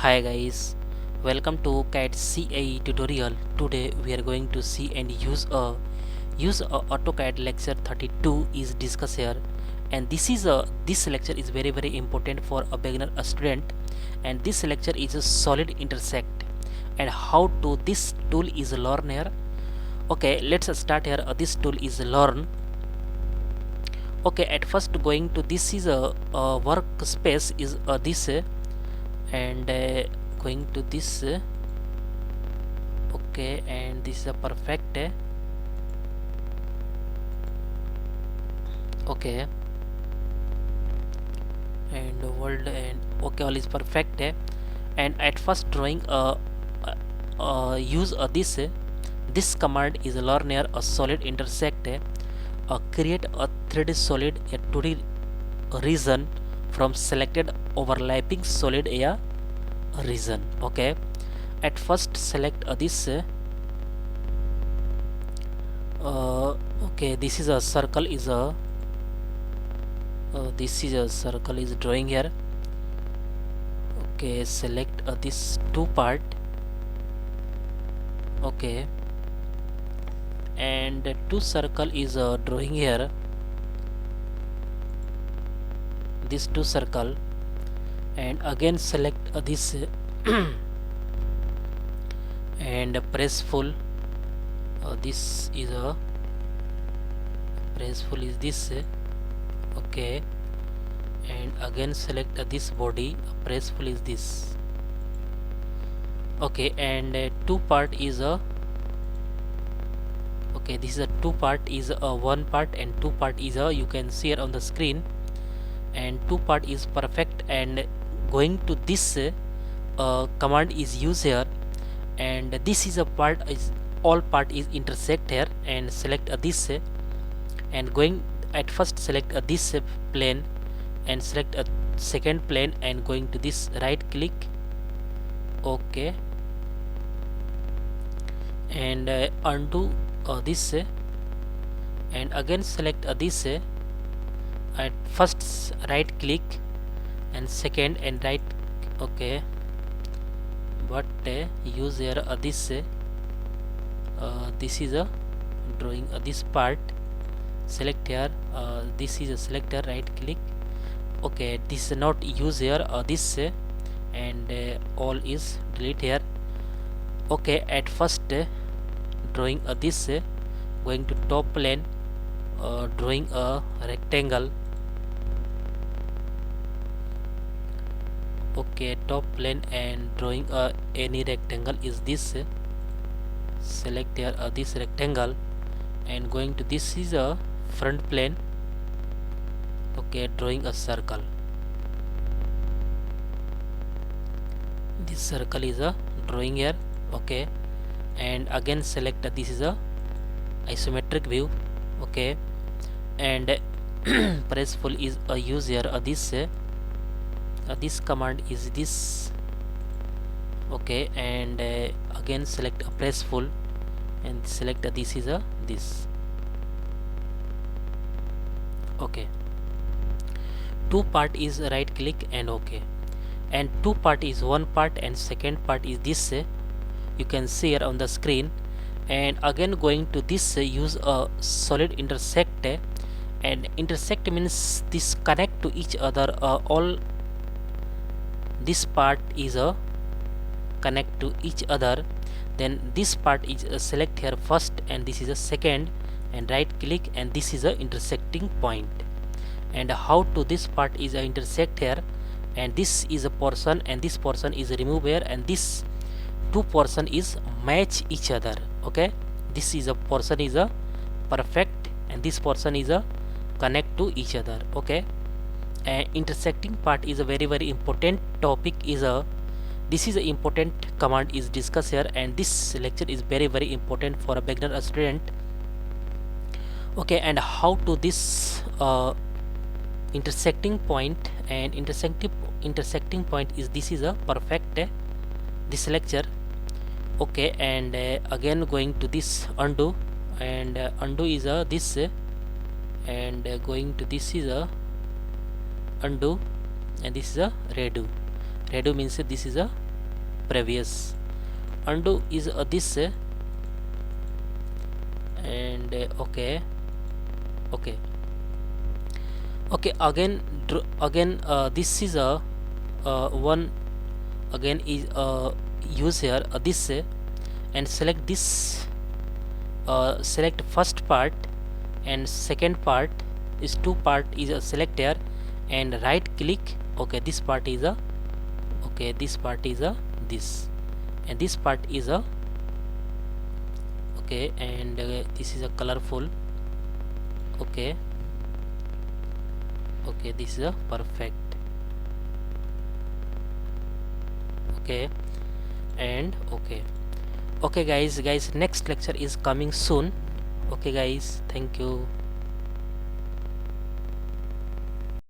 Hi guys, welcome to CAT CAE tutorial. Today we are going to see and use a AutoCAD lecture 32 is discussed here, and this lecture is very important for a beginner, a student, and this lecture is a solid intersect and how to this tool is learn here. Okay, let's start here. This tool is learn. Okay, at first going to this is a workspace is this and going to this okay, and this is a perfect okay, and world and okay, all is perfect and at first drawing use this command is learn here a solid intersect create a 3D solid a 2D region from selected overlapping solid region. Okay, at first select this okay, this is a circle is a this is a circle is drawing here. Okay, select this two part. Okay, and two circle is drawing here, this two circle, and again select this and press full. This is a press full is this okay, and again select this body, press full is this okay, and two part is a okay, this is a two part is a one part and two part is a you can see here on the screen, and two part is perfect, and going to this command is used here, and this is a part is all part is intersect here, and select this and going at first select this plane and select a second plane and going to this right click. Okay, and undo this and again select this at first right click and second and right. Okay, but use here this this is a drawing this part, select here this is a selector, right click. Okay, this is not use here this and all is delete here. Okay, at first drawing this going to top plane, drawing a rectangle. Okay, top plane and drawing any rectangle is this select here this rectangle, and going to this is a front plane. Okay, drawing a circle, this circle is a drawing here. Okay, and again select this is a isometric view. Okay, and press full is a use here this command is this. Okay, and again select a press full and select this is a this. Okay, two part is right click and okay, and two part is one part and second part is this you can see here on the screen, and again going to this use a solid intersect and intersect means this connect to each other, all this part is a connect to each other, then this part is select here first and this is a second and right click, and this is a intersecting point, and how to this part is a intersect here, and this is a portion and this portion is remove here, and this two portion is match each other. Okay, this is a portion is a perfect and this portion is a connect to each other. Okay, and intersecting part is a very important topic is a this is a important command is discussed here, and this lecture is very important for a beginner, a student. Okay, and how to this intersecting point, and intersecting point is this is a perfect this lecture. Okay, and again going to this undo, and undo is a this and going to this is a undo, and this is a redo. Redo means this is a previous. Undo is this and okay. Again this is a one again is use here this and select this, select first part and second part is two part is a select here and right click. Okay, this part is a this part is a this and this part is a and this is a colorful. This is a perfect. And guys, next lecture is coming soon. Guys, thank you.